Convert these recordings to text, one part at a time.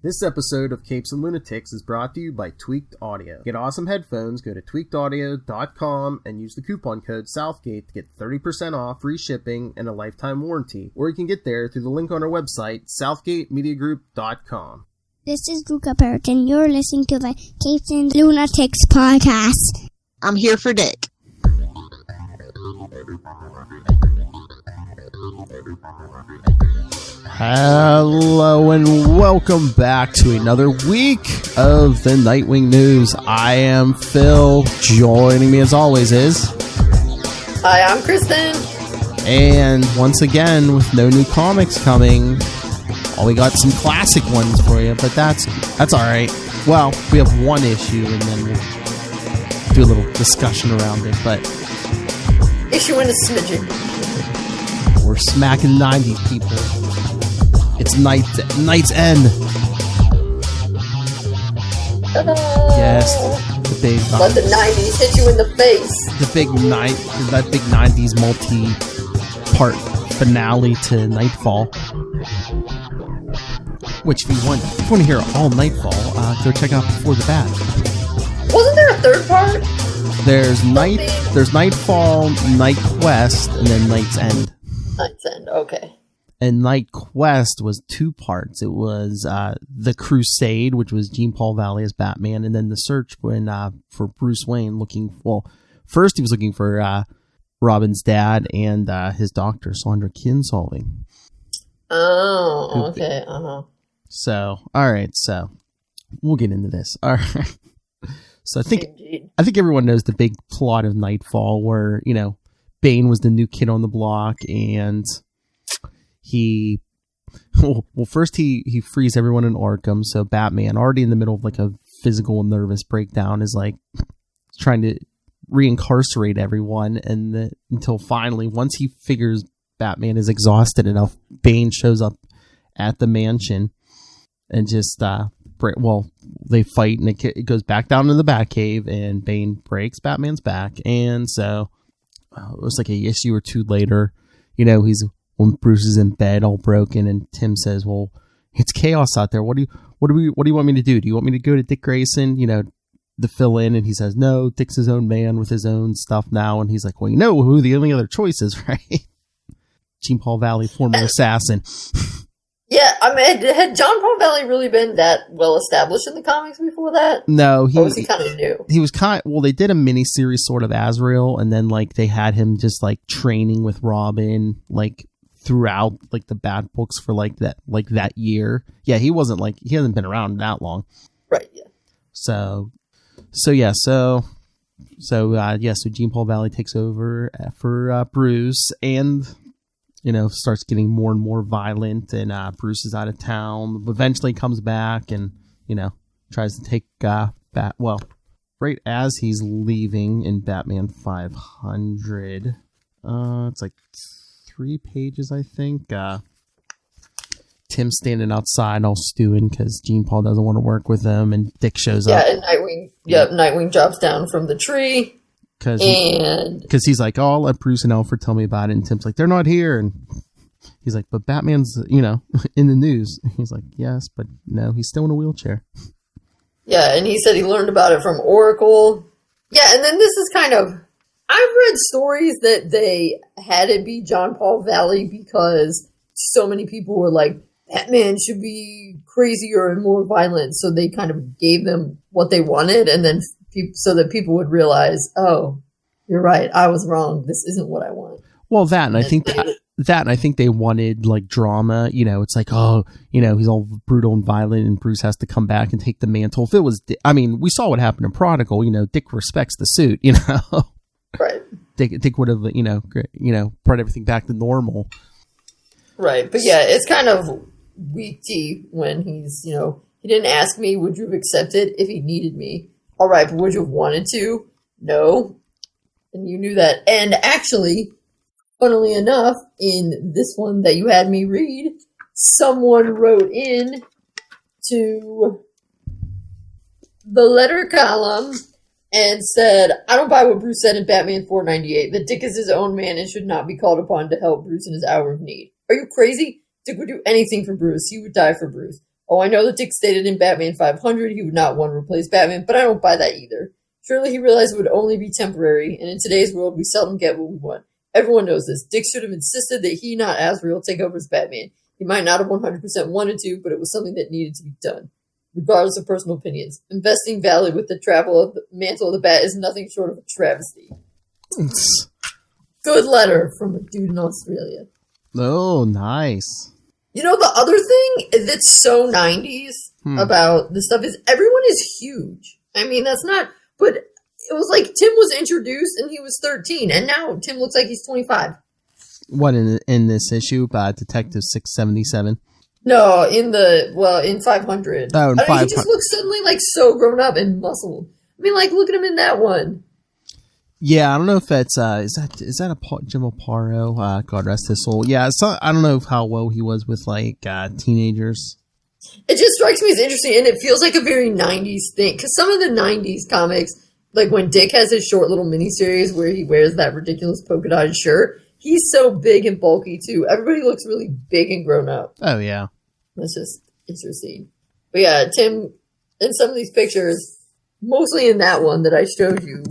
This episode of Capes and Lunatics is brought to you by Tweaked Audio. Get awesome headphones, go to tweakedaudio.com and use the coupon code Southgate to get 30% off, free shipping, and a lifetime warranty. Or you can get there through the link on our website, southgatemediagroup.com. This is Luca Perich, and you're listening to the Capes and Lunatics podcast. I'm here for Dick. Hello and welcome back to another week of the Nightwing news. I am Phil. Joining me as always is... Hi, I'm Kristen. And once again, with no new comics coming, we got some classic ones for you, but that's alright. Well, we have one issue and then we'll do a little discussion around it, but... Issue and a smidgen. We're smacking 90s, people. It's NIghtEnd. Ta-da! Yes, the big. Let the 90s hit you in the face. That big 90s multi-part finale to Knightfall. Which, if you want to hear all Knightfall, go check out Before the Bat. Wasn't there a third part? There's Knightfall, Night Quest, and then NIghtEnd. NIghtEnd, okay. And Night Quest was two parts. It was the Crusade, which was Jean Paul Valley as Batman, and then the search for Bruce Wayne first he was looking for Robin's dad and his doctor, Sandra Kinsolving. Oh, okay, So, alright, so we'll get into this. Alright. So I think everyone knows the big plot of Knightfall where, Bane was the new kid on the block and first he frees everyone in Arkham, so Batman, already in the middle of like a physical and nervous breakdown, is like trying to reincarcerate everyone, and until finally, once he figures Batman is exhausted enough, Bane shows up at the mansion and just they fight, and it goes back down to the Batcave, and Bane breaks Batman's back, and so it was like a issue or two later, when Bruce is in bed all broken, and Tim says, well, it's chaos out there. What do you want me to do? Do you want me to go to Dick Grayson, to fill in? And he says, no, Dick's his own man with his own stuff now. And he's like, well, you know who the only other choice is, right? Jean Paul Valley, former assassin. Yeah, I mean, had John Paul Valley really been that well established in the comics before that? No, or was he kind of new? He was they did a mini-series sort of Azrael, and then like they had him just like training with Robin, like throughout like the Bat books for like that year. Yeah, he hasn't been around that long. Right, yeah. So Jean Paul Valley takes over for Bruce, and starts getting more and more violent, and Bruce is out of town, but eventually comes back and tries to take right as he's leaving in Batman 500. It's like 3 pages, I think. Tim's standing outside all stewing because Jean Paul doesn't want to work with him, and Dick shows up. Yeah, and Nightwing. Yep, Nightwing drops down from the tree. Because he's like, oh, I'll let Bruce and Alfred tell me about it. And Tim's like, they're not here. And he's like, but Batman's, in the news. He's like, yes, but no, he's still in a wheelchair. Yeah, and he said he learned about it from Oracle. Yeah, and then this is kind of... I've read stories that they had it be John Paul Valley because so many people were like, Batman should be crazier and more violent. So they kind of gave them what they wanted, and then so that people would realize, oh, you're right, I was wrong. This isn't what I want. Well, I think they wanted like drama. It's like, oh, he's all brutal and violent, and Bruce has to come back and take the mantle. If it was, we saw what happened in Prodigal. Dick respects the suit. Right. Dick would have, brought everything back to normal. Right, but yeah, it's kind of weak-y when he's, he didn't ask me, would you have accepted if he needed me? All right, but would you have wanted to? No. And you knew that. And actually, funnily enough, in this one that you had me read, someone wrote in to the letter column and said, I don't buy what Bruce said in Batman 498, that Dick is his own man and should not be called upon to help Bruce in his hour of need. Are you crazy? Dick would do anything for Bruce. He would die for Bruce. Oh, I know that Dick stated in Batman 500 he would not want to replace Batman, but I don't buy that either. Surely he realized it would only be temporary, and in today's world we seldom get what we want. Everyone knows this. Dick should have insisted that he, not Azrael, take over as Batman. He might not have 100% wanted to, but it was something that needed to be done. Regardless of personal opinions. Investing Valley with the travel of the mantle of the Bat is nothing short of a travesty. Good letter from a dude in Australia. Oh, nice. You know, the other thing that's so 90s about this stuff is everyone is huge. I mean, that's not... But it was like Tim was introduced and he was 13, and now Tim looks like he's 25. What, in this issue by Detective 677? No, in 500. Oh, in 500. He just looks suddenly like so grown up and muscled. I mean, like, look at him in that one. Yeah, I don't know if that's is that a Jim Aparo? God rest his soul. Yeah, I don't know how well he was with like teenagers. It just strikes me as interesting, and it feels like a very 90s thing. Because some of the 90s comics, like when Dick has his short little miniseries where he wears that ridiculous polka dotted shirt, he's so big and bulky too. Everybody looks really big and grown up. Oh yeah, that's just interesting. But yeah, Tim in some of these pictures, mostly in that one that I showed you.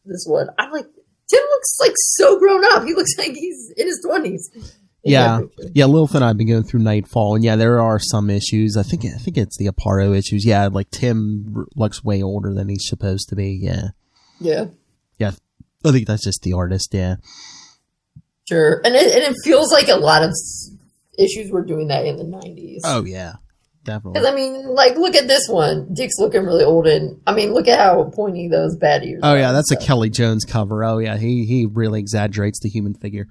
This one, I'm like, Tim looks like so grown up. He looks like he's in his 20s. Yeah. Lilith and I have been going through Knightfall, and yeah, there are some issues. I think it's the Aparo issues. Yeah, like Tim looks way older than he's supposed to be. Yeah. I think that's just the artist. Yeah. Sure, and it feels like a lot of issues were doing that in the 90s. Oh yeah, definitely. Because I mean, like, look at this one. Dick's looking really old, and I mean, look at how pointy those bat ears. Oh yeah, that's a Kelly Jones cover. Oh yeah, he really exaggerates the human figure.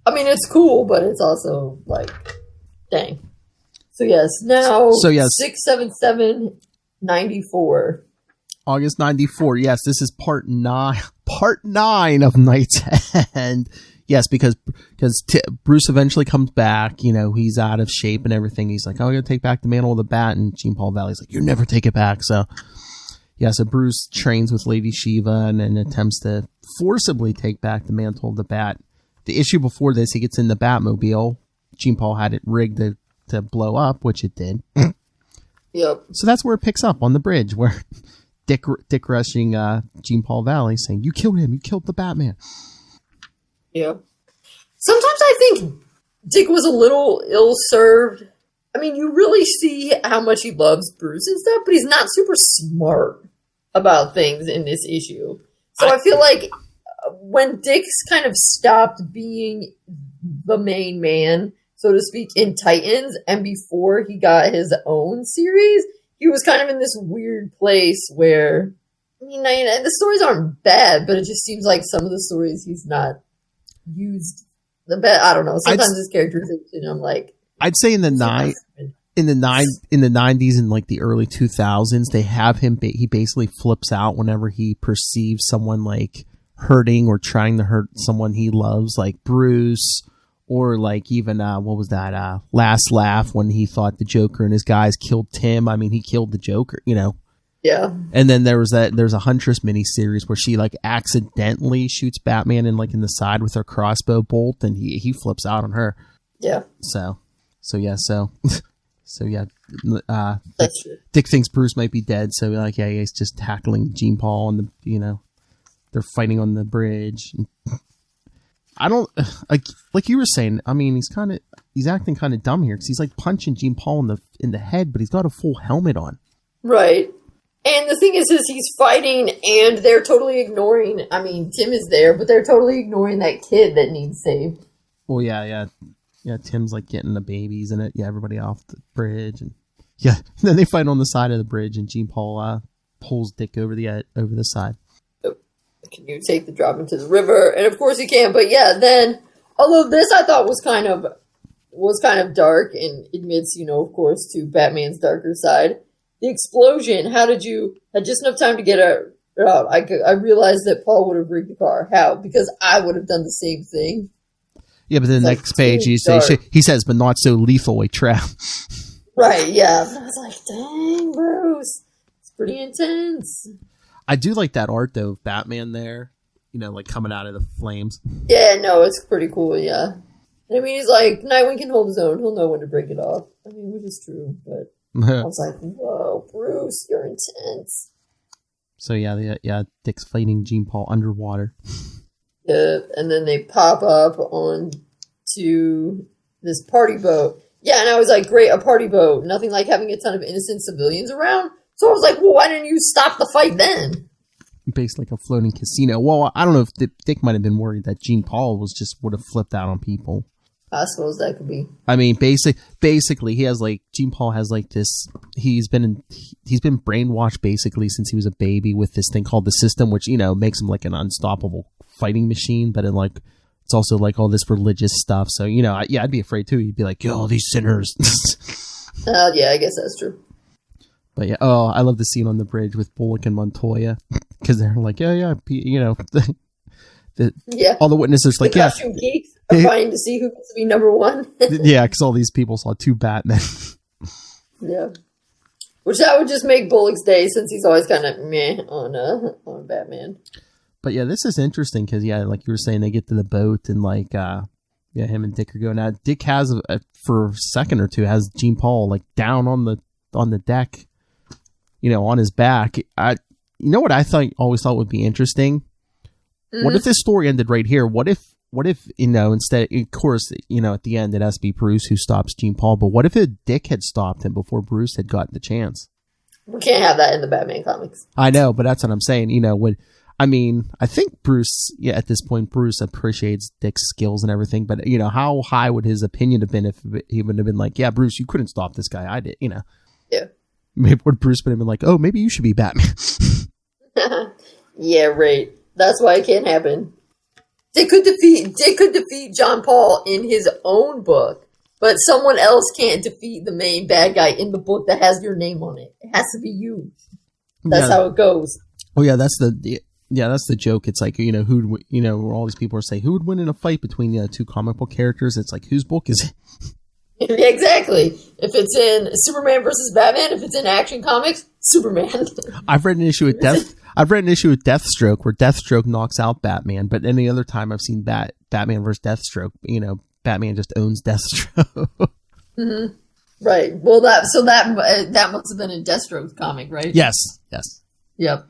I mean, it's cool, but it's also like, dang. So yes, now 6/7/7 94. August 94. Yes, this is part 9 of Knight's End. Yes, because Bruce eventually comes back. You know, he's out of shape and everything. He's like, "Oh, I'm gonna take back the mantle of the Bat," and Jean Paul Valley's like, "You never take it back." So Bruce trains with Lady Shiva and attempts to forcibly take back the mantle of the Bat. The issue before this, he gets in the Batmobile. Jean Paul had it rigged to blow up, which it did. Yep. So that's where it picks up on the bridge, where Dick rushing Jean Paul Valley, saying, "You killed him. You killed the Batman." Yep. Sometimes I think Dick was a little ill-served. I mean, you really see how much he loves Bruce and stuff, but he's not super smart about things in this issue. So I feel like when Dick's kind of stopped being the main man, so to speak, in Titans, and before he got his own series, he was kind of in this weird place where, I mean, the stories aren't bad, but it just seems like some of the stories he's not used the best. I don't know. Sometimes his characterization, I'm like, I'd say in the 90s and like the early 2000s, they have him. He basically flips out whenever he perceives someone like hurting or trying to hurt someone he loves, like Bruce, or like even what was that Last Laugh, when he thought the Joker and his guys killed Tim. I mean, he killed the Joker, you know. Yeah. And then there's a Huntress miniseries where she like accidentally shoots Batman in the side with her crossbow bolt, and he flips out on her. Yeah. So yeah. That's true. Dick thinks Bruce might be dead, so like he's just tackling Jean Paul, and they're fighting on the bridge. I don't like you were saying. I mean, he's acting kind of dumb here because he's like punching Jean Paul in the head, but he's got a full helmet on. Right. And the thing is he's fighting, and they're totally ignoring. I mean, Tim is there, but they're totally ignoring that kid that needs saved. Well, yeah. Tim's like getting the babies and everybody off the bridge, and then they fight on the side of the bridge, and Jean Paul pulls Dick over the side. Can you take the drop into the river? And of course he can. But yeah, then, although this I thought was kind of dark and admits, of course, to Batman's darker side. The explosion, how did you had just enough time to get it out? I realized that Paul would have rigged the car. How? Because I would have done the same thing. Yeah, but then the next page he says, but not so lethal a trap. Right, yeah. But I was like, dang, Bruce. It's pretty intense. I do like that art, though, of Batman there, like coming out of the flames. Yeah, no, it's pretty cool, yeah. I mean, he's like, Nightwing can hold his own. He'll know when to break it off. I mean, which is true, but I was like, whoa, Bruce, you're intense. So yeah, Dick's fighting Jean Paul underwater. Yeah, and then they pop up on to this party boat. Yeah, and I was like, great, a party boat. Nothing like having a ton of innocent civilians around. So I was like, well, why didn't you stop the fight then? Based like a floating casino. Well, I don't know if Dick might have been worried that Jean Paul would have flipped out on people. I suppose that could be. I mean, basically, he has like Jean Paul has like this. He's been brainwashed basically since he was a baby with this thing called the system, which makes him like an unstoppable fighting machine. But it's also like all this religious stuff. So I'd be afraid too. He'd be like, "Yo, these sinners." Yeah, I guess that's true. But yeah, I love the scene on the bridge with Bullock and Montoya because they're like, yeah, all the witnesses are like, yeah. Costume geeks are trying to see who gets to be number one. Yeah, because all these people saw 2 Batmen. Yeah. Which that would just make Bullock's day since he's always kind of meh on Batman. But yeah, this is interesting because, yeah, like you were saying, they get to the boat and like, him and Dick are going out. Dick has, for a second or two, has Jean Paul like down on the deck, on his back. What I always thought would be interesting? Mm-hmm. What if this story ended right here? What if instead, of course, at the end it has to be Bruce who stops Jean Paul, but what if Dick had stopped him before Bruce had gotten the chance? We can't have that in the Batman comics. I know, but that's what I'm saying. I think Bruce, at this point, Bruce appreciates Dick's skills and everything, but how high would his opinion have been if he would have been like, yeah, Bruce, you couldn't stop this guy. I did, Yeah. Maybe would Bruce would have been like, oh, maybe you should be Batman. Yeah, right. That's why it can't happen. Dick could defeat John Paul in his own book, but someone else can't defeat the main bad guy in the book that has your name on it. It has to be you. That's how it goes. Oh yeah, that's the joke. It's like where all these people are saying who would win in a fight between 2 comic book characters. It's like, whose book is it? Exactly. If it's in Superman versus Batman, if it's in Action Comics, Superman. I've read an issue with Deathstroke where Deathstroke knocks out Batman, but any other time I've seen Batman versus Deathstroke, Batman just owns Deathstroke. Mm-hmm. Right. Well, that must have been in Deathstroke's comic, right? Yes. Yep.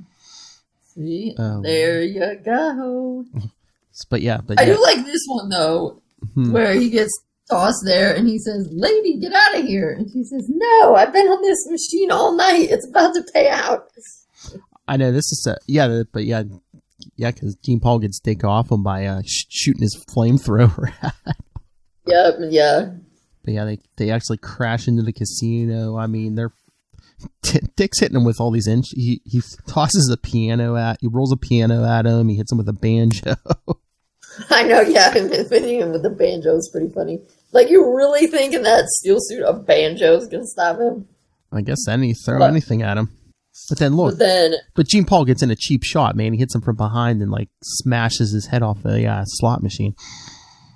See, there you go. But I do like this one though, where he gets tossed there and he says, "Lady, get out of here!" And she says, "No, I've been on this machine all night. It's about to pay out." I know this is because Jean Paul gets Dick off him by shooting his flamethrower at. Yep, yeah. But yeah, they actually crash into the casino. I mean, Dick's hitting him with all these he tosses he rolls a piano at him. He hits him with a banjo. I know, yeah. Hitting him with the banjo is pretty funny. Like, you really thinking that steel suit of banjo is going to stop him? I guess throw anything at him. But then look, but Jean Paul gets in a cheap shot, man. He hits him from behind and like smashes his head off a slot machine.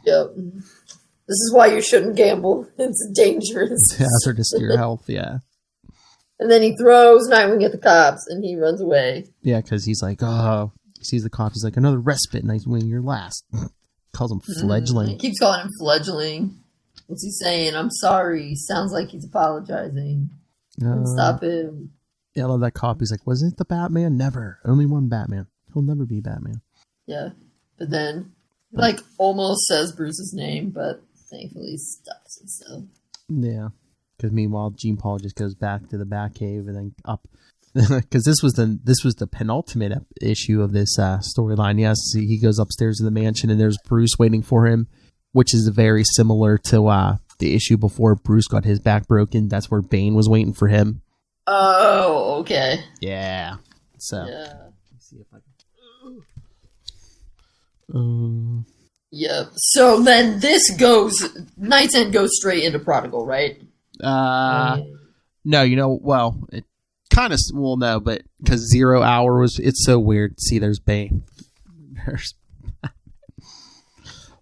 Yep. This is why you shouldn't gamble. It's dangerous. It's hazardous to your health, yeah. And then he throws Nightwing at the cops and he runs away. Yeah, because he's like, he sees the cops. He's like, another respite, Nightwing, you're last. Calls him fledgling. He keeps calling him fledgling. What's he saying? I'm sorry. Sounds like he's apologizing. Stop him. Yeah, I love that cop. He's like, was it the Batman? Never. Only one Batman. He'll never be Batman. Yeah. But then, almost says Bruce's name, but thankfully stops himself. Yeah. Because meanwhile, Jean Paul just goes back to the Batcave and then up. Because this was the penultimate issue of this storyline. Yes, he goes upstairs to the mansion and there's Bruce waiting for him, which is very similar to the issue before Bruce got his back broken. That's where Bane was waiting for him. Oh, okay. Yeah. So. Yeah. Let's see if I can. Yep. So then KnightsEnd goes straight into Prodigal, right? No. Well, it kind of. Well, no, but because 0 Hour it's so weird. See, there's Bane.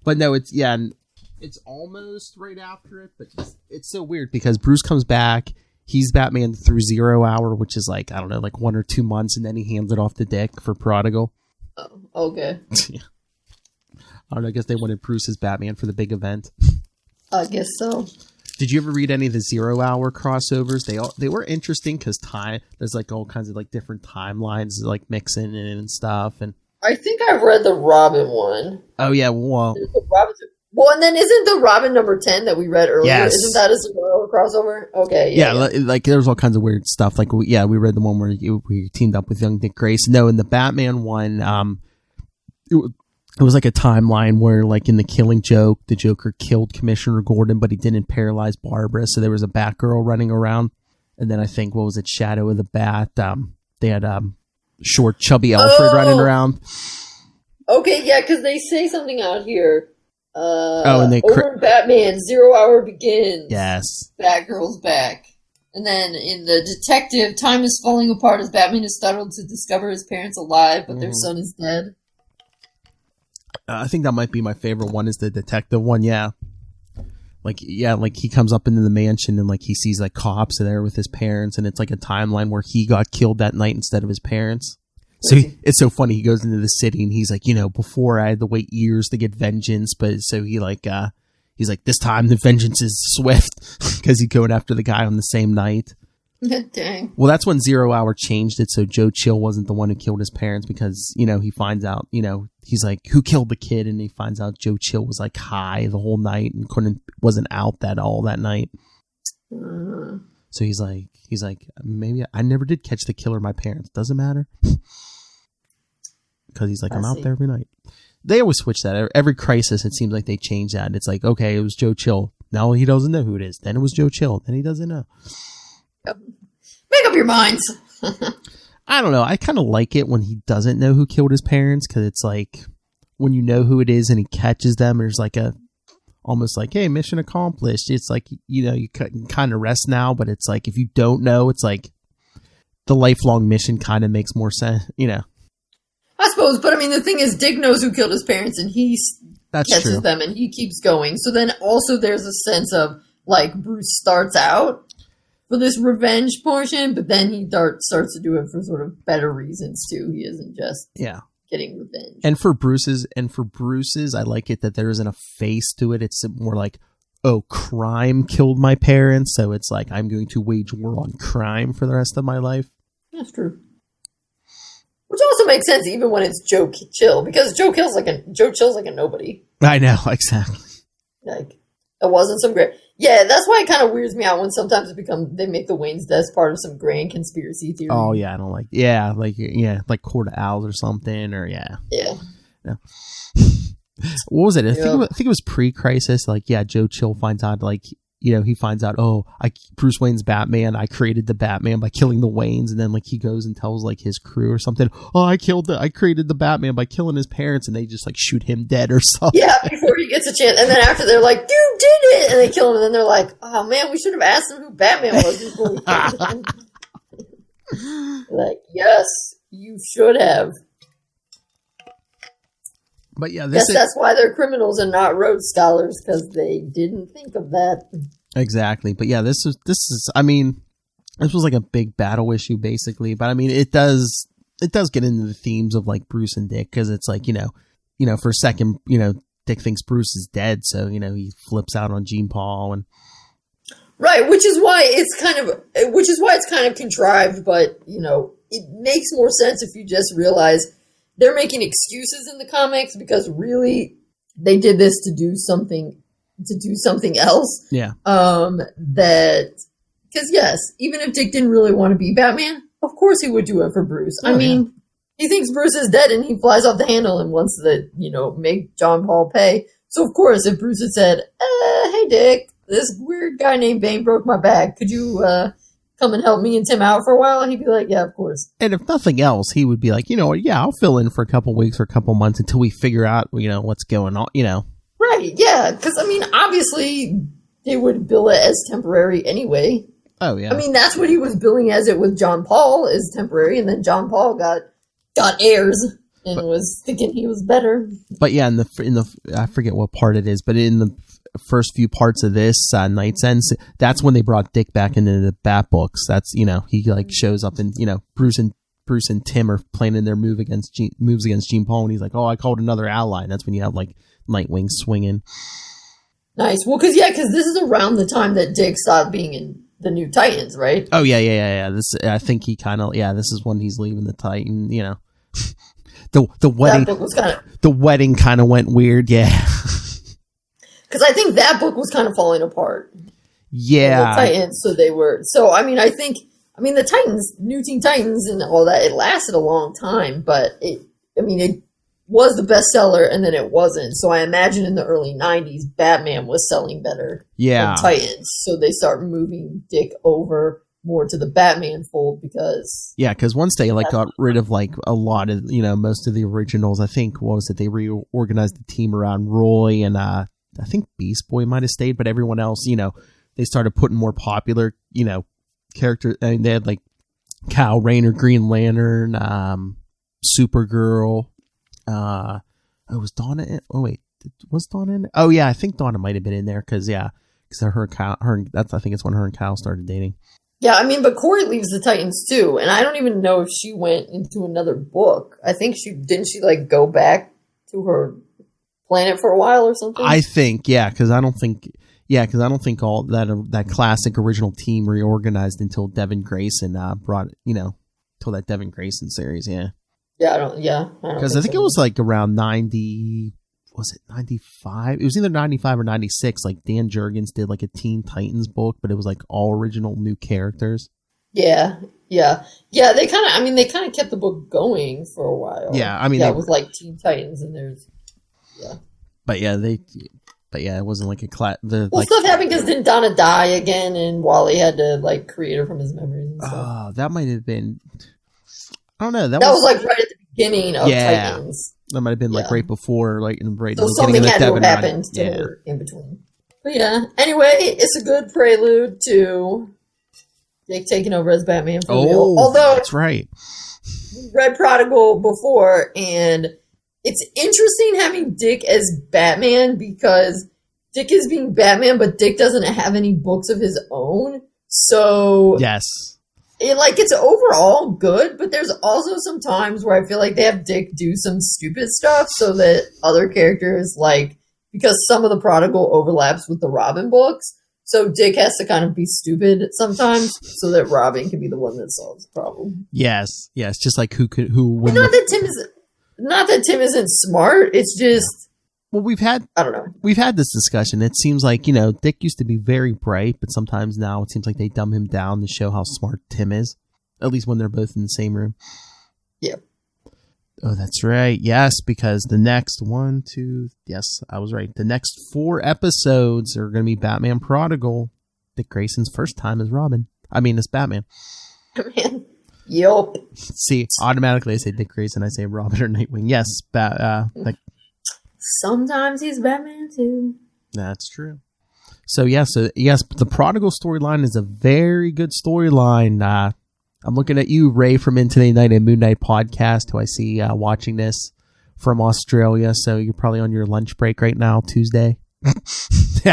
But no, it's almost right after it, but it's so weird because Bruce comes back. He's Batman through 0 Hour, which is like, I don't know, like 1 or 2 months, and then he hands it off to Dick for Prodigal. Oh, okay. Yeah. I don't know. I guess they wanted Bruce as Batman for the big event. I guess so. Did you ever read any of the 0 Hour crossovers? They were interesting because there's like all kinds of like different timelines like mixing in and stuff. And I think I've read the Robin one. oh yeah, well, and then isn't the Robin number 10 that we read earlier? Yes. Isn't that a 0 Hour crossover? Okay, yeah. Like there's all kinds of weird stuff. Like we read the one where we teamed up with young Dick Grayson. No, in the Batman one, it was like a timeline where, like, in The Killing Joke, the Joker killed Commissioner Gordon, but he didn't paralyze Barbara, so there was a Batgirl running around. And then I think, what was it, Shadow of the Bat? They had short, chubby Alfred running around. Okay, yeah, because they say something out here. And they over in Batman, 0 Hour begins. Yes. Batgirl's back. And then in the Detective, time is falling apart as Batman is startled to discover his parents alive, but their son is dead. I think that might be my favorite one, is the detective one. Yeah. Like he comes up into the mansion and like he sees like cops there with his parents, and it's like a timeline where he got killed that night instead of his parents. So it's so funny. He goes into the city and he's like, before I had to wait years to get vengeance, but so he's like, this time the vengeance is swift because he's going after the guy on the same night. Dang. Well, that's when 0 Hour changed it, so Joe Chill wasn't the one who killed his parents, because, he finds out, he's like, who killed the kid? And he finds out Joe Chill was like high the whole night and wasn't out that night. So he's like, maybe I never did catch the killer of my parents. Doesn't matter. Because he's like, I'm out there every night. They always switch that. Every crisis, it seems like they change that. It's like, okay, it was Joe Chill. Now he doesn't know who it is. Then it was Joe Chill. Then he doesn't know. Make up your minds. I don't know. I kind of like it when he doesn't know who killed his parents, because it's like when you know who it is and he catches them, there's like almost like, hey, mission accomplished. It's like, you can kind of rest now, but it's like if you don't know, it's like the lifelong mission kind of makes more sense, I suppose, but I mean, the thing is, Dick knows who killed his parents, and he catches them, and he keeps going. So then also there's a sense of, like, Bruce starts out for this revenge portion, but then he starts to do it for sort of better reasons too. He isn't just getting revenge. And for Bruce's, I like it that there isn't a face to it. It's more like, oh, crime killed my parents, so it's like I'm going to wage war on crime for the rest of my life. That's true. Which also makes sense even when it's Joe Chill, because Joe Chill's like a nobody. I know, exactly. Like, it wasn't some great. Yeah, that's why it kind of weirds me out when sometimes they make the Wayne's death part of some grand conspiracy theory. Oh yeah, I don't like. Like Court of Owls or something, or yeah. No. What was it? I think it was pre-crisis. Like, Joe Chill finds out, like, he finds out, Bruce Wayne's Batman. I created the Batman by killing the Waynes, and then like he goes and tells like his crew or something. Oh, I created the Batman by killing his parents, and they just like shoot him dead or something. Yeah, before he gets a chance, and then after they're like, "You did it," and they kill him, and then they're like, "Oh man, we should have asked him who Batman was before we killed him." Like, yes, you should have. But yeah, that's why they're criminals and not Rhodes Scholars, because they didn't think of that. Exactly. But yeah, this is. I mean, this was like a big battle issue, basically. But I mean, it does get into the themes of like Bruce and Dick, because it's like for a second, Dick thinks Bruce is dead, so he flips out on Jean Paul and. Right, which is why it's kind of contrived, but it makes more sense if you just realize they're making excuses in the comics, because really they did this to do something else. Yeah. Because yes, even if Dick didn't really want to be Batman, of course he would do it for Bruce. I mean, he thinks Bruce is dead and he flies off the handle and wants to, make John Paul pay. So of course, if Bruce had said, "Hey Dick, this weird guy named Bane broke my back. Could you come and help me and Tim out for a while?" He'd be like, "Yeah, of course." And if nothing else, he would be like, I'll fill in for a couple weeks or a couple months until we figure out, what's going on, Right, yeah, because, I mean, obviously, they would bill it as temporary anyway. Oh, yeah. I mean, that's what he was billing as it with John Paul, is temporary, and then John Paul got heirs and was thinking he was better. But yeah, in the I forget what part it is, but in the first few parts of this NightSend, that's when they brought Dick back into the Bat books. That's he like shows up and Bruce and Tim are planning their moves against Jean Paul, and he's like, "Oh, I called another ally." And that's when you have like Nightwing swinging. Nice. Well, because this is around the time that Dick stopped being in the New Titans, right? Oh yeah. This, I think he kind of, this is when he's leaving the Titan. You know, the wedding. That book was kind of the wedding kind of went weird. Yeah. Because I think that book was kind of falling apart. Yeah. The Titans. So they were. So I mean, the Titans, New Teen Titans, and all that. It lasted a long time, but it was the bestseller, and then it wasn't. So I imagine in the early 90s, Batman was selling better than Titans. So they start moving Dick over more to the Batman fold because... Yeah, because once they got rid of a lot of, most of the originals, I think, what was it, they reorganized the team around Roy, and I think Beast Boy might have stayed, but everyone else, they started putting more popular, characters. I mean, they had Kal Rayner, Green Lantern, Supergirl... was Donna in? Oh wait, was Donna in? Oh yeah, I think Donna might have been in there because I think it's when her and Kyle started dating. Yeah, but Corey leaves the Titans too, and I don't even know if she went into another book. I think she go back to her planet for a while or something. I think because I don't think all that classic original team reorganized until Devin Grayson brought till that Devin Grayson series. Yeah. Yeah, I don't because I think it was around 90. Was it 95? It was either 95 or 96. Dan Jurgens did a Teen Titans book, but it was all original new characters. Yeah. They kind of kept the book going for a while. Yeah, with Teen Titans and there's But it wasn't a class. Stuff happened because didn't Donna die again, and Wally had to create her from his memories and stuff. That might have been. I don't know. That was right at the beginning of Titans. That might have been right before, right in the something had to have happened to her in between. But anyway, it's a good prelude to Dick taking over as Batman for real. Although that's right. We read Prodigal before, and it's interesting having Dick as Batman because Dick is being Batman, but Dick doesn't have any books of his own. So yes. It's overall good, but there's also some times where I feel like they have Dick do some stupid stuff so that other characters, because some of the Prodigal overlaps with the Robin books, so Dick has to kind of be stupid sometimes so that Robin can be the one that solves the problem. Yes, just who would not that Tim isn't smart, it's just... Well, I don't know. We've had this discussion. It seems like, Dick used to be very bright, but sometimes now it seems like they dumb him down to show how smart Tim is. At least when they're both in the same room. Yeah. Oh, that's right. Yes, because the next yes, I was right. The next 4 episodes are going to be Batman Prodigal. Dick Grayson's first time as Robin. As Batman. Man. Yup. See, automatically I say Dick Grayson, I say Robin or Nightwing. Yes, sometimes he's Batman too. That's true. So yes, the Prodigal storyline is a very good storyline. I'm looking at you, Ray, from Infinite Night and Moon Knight podcast, who I see watching this from Australia. So you're probably on your lunch break right now, Tuesday. Hey,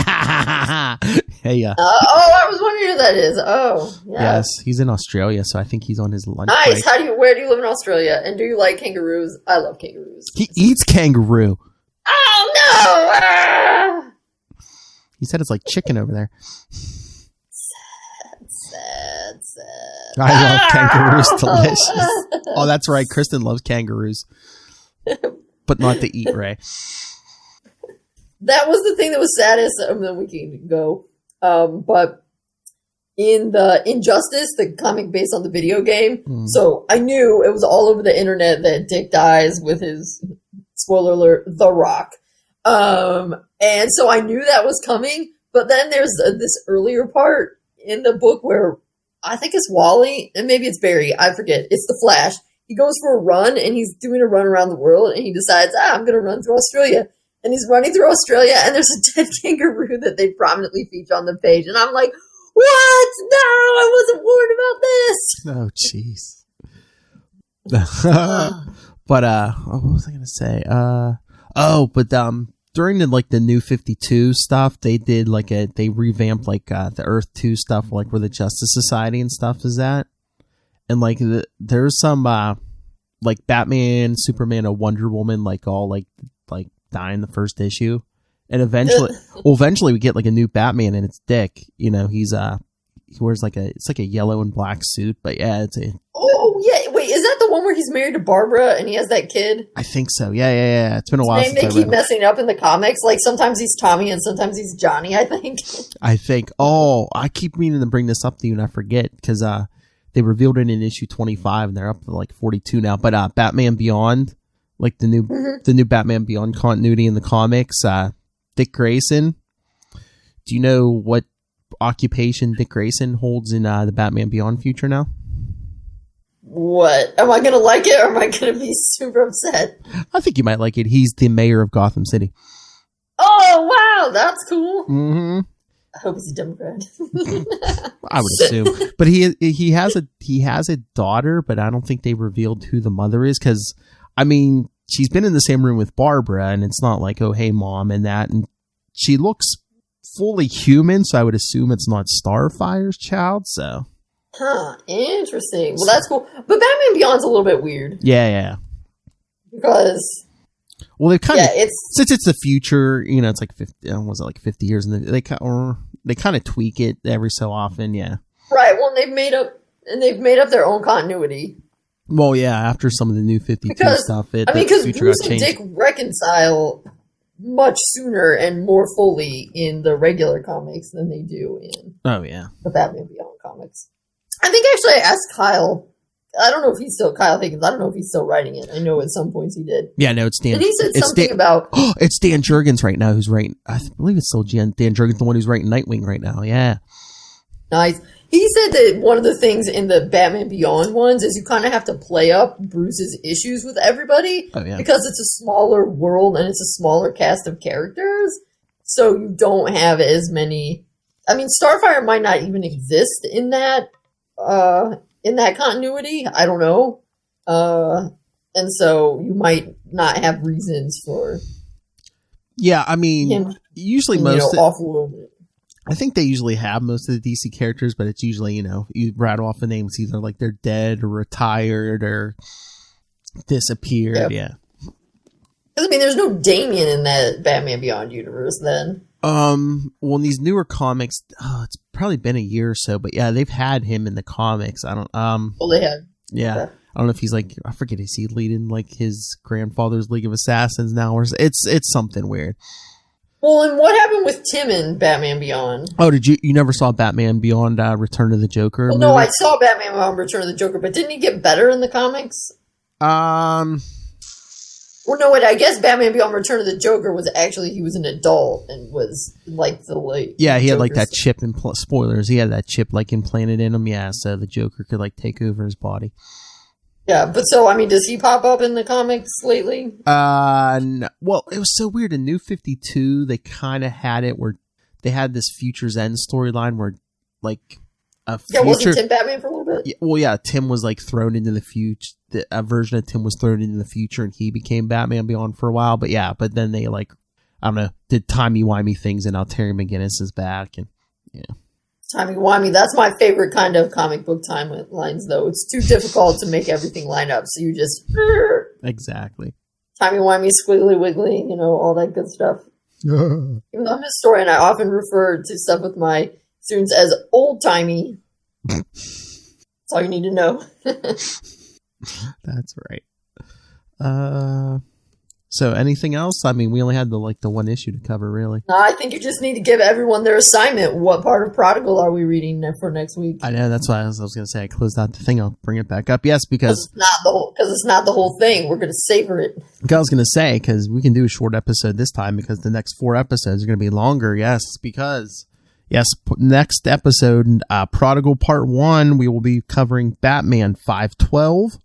I was wondering who that is. Oh, yeah. Yes, he's in Australia, so I think he's on his lunch break. Nice. Where do you live in Australia? And do you like kangaroos? I love kangaroos. He eats kangaroo. Oh no! Ah! He said it's like chicken over there. Sad. I love kangaroos. Delicious. Oh, that's right. Kristen loves kangaroos, but not to eat, Ray. That was the thing that was saddest. Then we can go. But in the Injustice, the comic based on the video game, so I knew it was all over the internet that Dick dies with his, spoiler alert, The Rock. And so I knew that was coming. But then there's this earlier part in the book where I think it's Wally, and maybe it's Barry, I forget. It's the Flash. He goes for a run, and he's doing a run around the world, and he decides, I'm going to run through Australia. And he's running through Australia, and there's a dead kangaroo that they prominently feature on the page. And I'm like, what? No, I wasn't warned about this. Oh, jeez. But, what was I going to say? During the New 52 stuff, they did they revamped the Earth 2 stuff, where the Justice Society and stuff is at. And there's some, Batman, Superman, and Wonder Woman, all die in the first issue. And eventually we get like a new Batman, and it's Dick. You know, he wears it's like a yellow and black suit, but yeah, it's a... Oh, yeah. Wait, is that the one where he's married to Barbara and he has that kid? I think so. Yeah. It's been a while since they keep messing up in the comics. Like, sometimes he's Tommy and sometimes he's Johnny, I think. Oh, I keep meaning to bring this up to you and I forget, because they revealed it in issue 25 and they're up to like 42 now. But Batman Beyond, like the new Batman Beyond continuity in the comics, Dick Grayson. Do you know what occupation Dick Grayson holds in the Batman Beyond future now? What? Am I going to like it, or am I going to be super upset? I think you might like it. He's the mayor of Gotham City. Oh, wow. That's cool. Mm-hmm. I hope he's a Democrat. I would assume. But he has a daughter, but I don't think they revealed who the mother is, because, I mean, she's been in the same room with Barbara, and it's not like, oh, hey, mom, and that. And she looks fully human, so I would assume it's not Starfire's child, so... Huh, interesting. Well, that's cool. But Batman Beyond's a little bit weird. Yeah. Because... Well, they kind of... Since it's the future, you know, it's like 50... Was it like 50 years? And they kind of tweak it every so often, yeah. Right, well, they've made up their own continuity. Well, yeah, after some of the new 52 stuff, because Bruce and Dick reconcile much sooner and more fully in the regular comics than they do in the Batman Beyond comics. I think actually I asked Kyle. I don't know if he's still Kyle Higgins. I don't know if he's still writing it. I know at some points he did. Yeah, no, it's Dan. And he said something about... it's Dan Jurgens right now who's writing... I believe it's still Dan Jurgens, the one who's writing Nightwing right now. Yeah. Nice. He said that one of the things in the Batman Beyond ones is you kind of have to play up Bruce's issues with everybody. Oh, yeah. Because it's a smaller world and it's a smaller cast of characters. So you don't have as many... I mean, Starfire might not even exist in that continuity. I don't know. And so you might not have reasons for... Yeah, I mean, usually off-world. I think they usually have most of the DC characters, but it's usually, you rattle off the names, either like they're dead or retired or disappeared. Yeah. Because, I mean, there's no Damian in that Batman Beyond universe then. Well, in these newer comics, it's probably been a year or so, but yeah, they've had him in the comics. I don't, Well, they have. Yeah. Okay. I don't know if he's like, I forget, is he leading like his grandfather's League of Assassins now, or it's something weird. Well, and what happened with Tim in Batman Beyond? Oh, you never saw Batman Beyond Return of the Joker? Well, no, I saw Batman Beyond Return of the Joker, but didn't he get better in the comics? Well, no, I guess Batman Beyond Return of the Joker was actually, he was an adult and was like the late. Yeah, he had like that chip, spoilers, he had that chip like implanted in him, yeah, so the Joker could like take over his body. Yeah, but so, I mean, does he pop up in the comics lately? No. Well, it was so weird. In New 52, they kind of had it where they had this Future's End storyline where, like, a future... Yeah, wasn't Tim Batman for a little bit? Yeah, well, yeah, Tim was, like, thrown into the future. A version of Tim was thrown into the future, and he became Batman Beyond for a while. But, yeah, but then they, like, I don't know, did timey-wimey things, and now Terry McGinnis is back, and, yeah. Timey-wimey, that's my favorite kind of comic book timelines, though. It's too difficult to make everything line up, so you just... Exactly. Timey-wimey, squiggly wiggly, all that good stuff. Even though I'm a historian, I often refer to stuff with my students as old-timey. That's all you need to know. That's right. So anything else? I mean, we only had the one issue to cover, really. No, I think you just need to give everyone their assignment. What part of Prodigal are we reading for next week? I know, that's why I was going to say I closed out the thing. I'll bring it back up. Yes, because it's not the whole thing. We're going to savor it. I was going to say, because we can do a short episode this time, because the next 4 episodes are going to be longer. Yes, because... Yes, next episode, Prodigal Part 1, we will be covering Batman 512,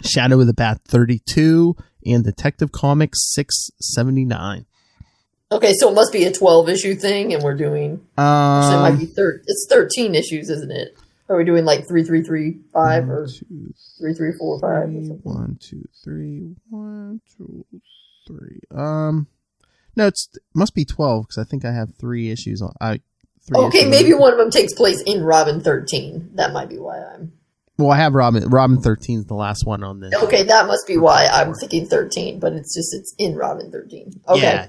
Shadow of the Bat 32, and Detective Comics 679. Okay, so it must be a 12-issue thing, and we're doing... so it might be it's 13 issues, isn't it? Are we doing like 3335 or 3345? 1, 2, 3, 1, 2, 3. No, it must be 12, because I think I have 3 issues on... Okay, maybe one of them takes place in Robin 13. That might be why I'm... Well, I have Robin 13 is the last one on this. Okay, that must be why I'm thinking 13, but it's in Robin 13. Okay.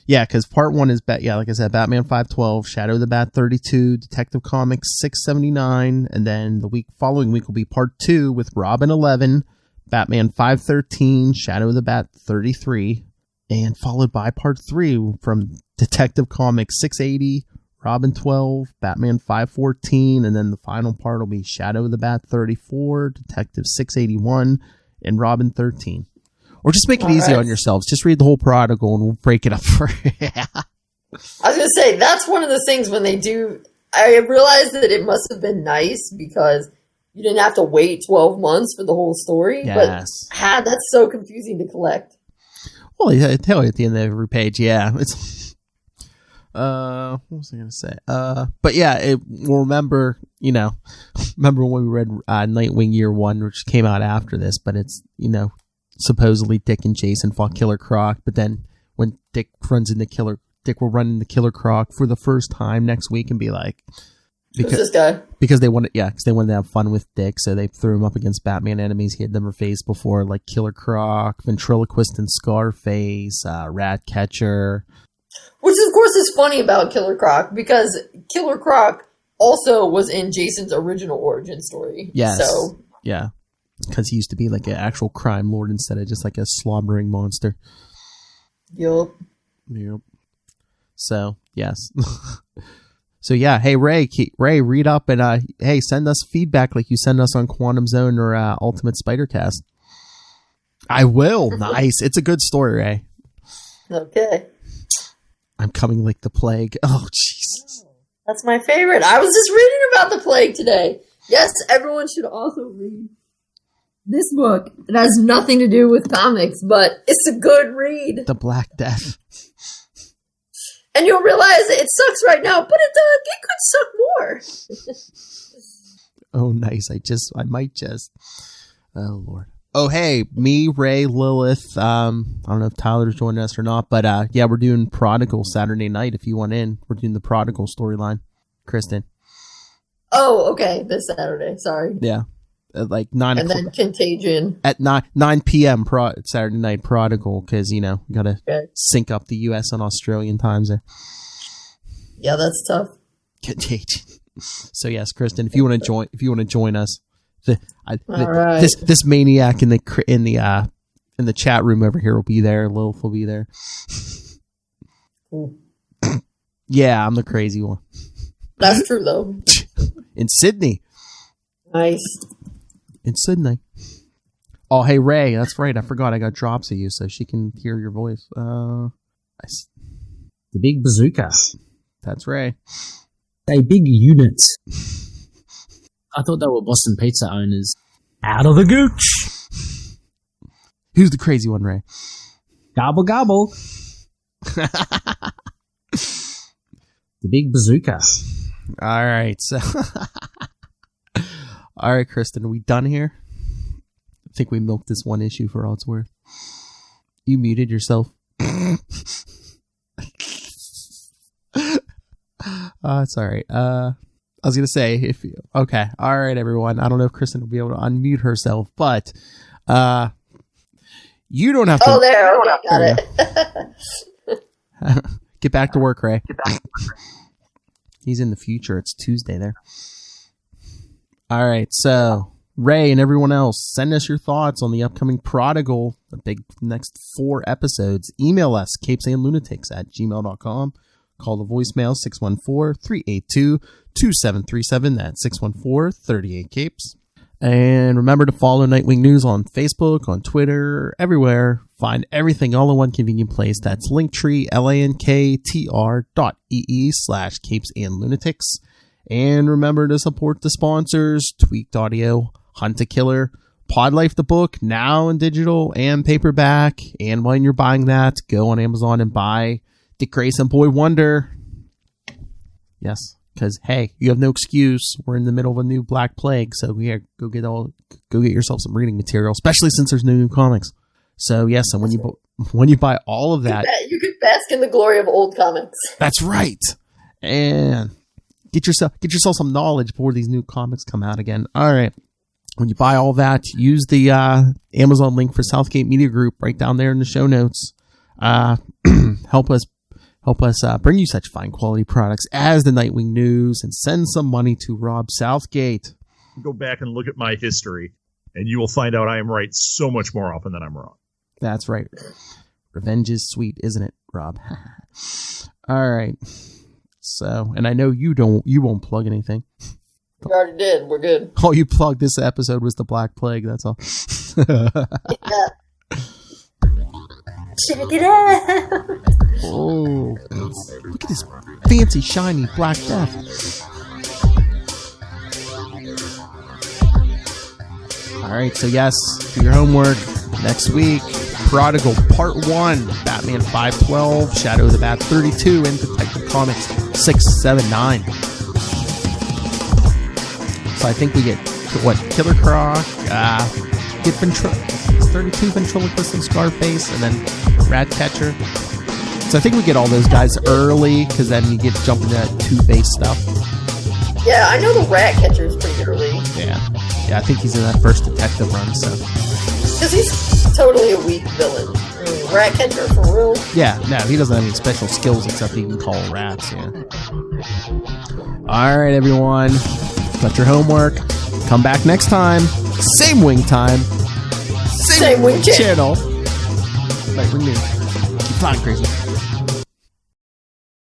Yeah, because part 1 is, like I said, Batman 512, Shadow of the Bat 32, Detective Comics 679, and then the following week will be part 2 with Robin 11, Batman 513, Shadow of the Bat 33, and followed by part 3 from Detective Comics 680, Robin 12, Batman 514, and then the final part will be Shadow of the Bat 34, Detective 681, and Robin 13. Or just make it easy on yourselves. Just read the whole Prodigal and we'll break it up for you. I was going to say, that's one of the things when they do... I realized that it must have been nice because you didn't have to wait 12 months for the whole story. Yes. But that's so confusing to collect. Well, they tell you at the end of every page, yeah. It's... what was I going to say? But yeah, we'll remember when we read Nightwing Year 1, which came out after this, but it's, supposedly Dick and Jason fought Killer Croc, but then when Dick will run into Killer Croc for the first time next week and be like, who's this guy? Because they wanted to have fun with Dick, so they threw him up against Batman enemies he had never faced before, like Killer Croc, Ventriloquist and Scarface, Ratcatcher. Which, of course, is funny about Killer Croc, because Killer Croc also was in Jason's original origin story. Yes. So. Yeah. Because he used to be like an actual crime lord instead of just like a slobbering monster. Yup. So, yes. So, yeah. Hey, Ray, read up and, hey, send us feedback like you send us on Quantum Zone or Ultimate Spider-Cast. I will. Nice. It's a good story, Ray. Okay. I'm coming like the plague. Oh, Jesus. That's my favorite. I was just reading about the plague today. Yes, everyone should also read this book. It has nothing to do with comics, but it's a good read. The Black Death. And you'll realize it sucks right now, but it could suck more. Oh, nice. I might just. Oh, Lord. Oh, hey, me, Ray, Lilith. I don't know if Tyler's joining us or not, but yeah, we're doing Prodigal Saturday night. If you want in, we're doing the Prodigal storyline. Kristen. Oh, okay. This Saturday. Sorry. Yeah. At like 9 o'clock. And then Contagion. At 9 p.m. Saturday night Prodigal, because, we got to sync up the U.S. and Australian times there. Yeah, that's tough. Contagion. So, yes, Kristen, if you want to join us, right. this maniac in the chat room over here will be there. Lilith will be there. Cool. Yeah, I'm the crazy one. That's true, though. In Sydney. Nice. In Sydney. Oh, hey, Ray. That's right. I forgot I got drops of you so she can hear your voice. The big bazooka. That's Ray. A big unit. I thought they were Boston Pizza owners. Out of the gooch. Who's the crazy one, Ray? Gobble, gobble. The big bazooka. All right. So, all right, Kristen, are we done here? I think we milked this one issue for all it's worth. You muted yourself. It's all right. I was going to say, okay. All right, everyone. I don't know if Kristen will be able to unmute herself, but you don't have to. Oh, there. Okay, got it. Get back to work, Ray. He's in the future. It's Tuesday there. All right. So, Ray and everyone else, send us your thoughts on the upcoming Prodigal, the big next 4 episodes. Email us, capesandlunatics@gmail.com. Call the voicemail 614-382-2737. That's 614-38-CAPES. And remember to follow Nightwing News on Facebook, on Twitter, everywhere. Find everything all in one convenient place. That's Linktree, linktr.ee/capesandlunatics. And remember to support the sponsors, Tweaked Audio, Hunt a Killer, Podlife the book, now in digital and paperback. And when you're buying that, go on Amazon and buy Dick Grayson Boy Wonder. Yes, because hey, you have no excuse. We're in the middle of a new Black Plague, so yeah, go get yourself some reading material, especially since there's no new comics. So yes, and when you buy all of that, you could bask in the glory of old comics. That's right, and get yourself some knowledge before these new comics come out again. All right, when you buy all that, use the Amazon link for Southgate Media Group right down there in the show notes. Help us bring you such fine quality products as the Nightwing News, and send some money to Rob Southgate. Go back and look at my history, and you will find out I am right so much more often than I'm wrong. That's right. Revenge is sweet, isn't it, Rob? All right. So, and I know you won't plug anything. We already did. We're good. All you plugged this episode was the Black Plague. That's all. Yeah. Check it out. Oh, look at this fancy, shiny Black Death. All right, so yes, do your homework. Next week, Prodigal Part 1, Batman 512, Shadow of the Bat 32, and Detective Comics 679. So I think we get, Killer Croc, get 32 Ventriloquist and Scarface, and then Ratcatcher. So I think we get all those guys early, because then you get jumping to that Two-Face stuff. Yeah, I know the Ratcatcher is pretty early. Yeah, I think he's in that first detective run, so. Because he's totally a weak villain. I mean, Ratcatcher, for real? Yeah, no, he doesn't have any special skills except he can call rats, yeah. All right, everyone. Got your homework. Come back next time. Same wing time. Same wing channel. Nightwing News. Keep flying, Grayson.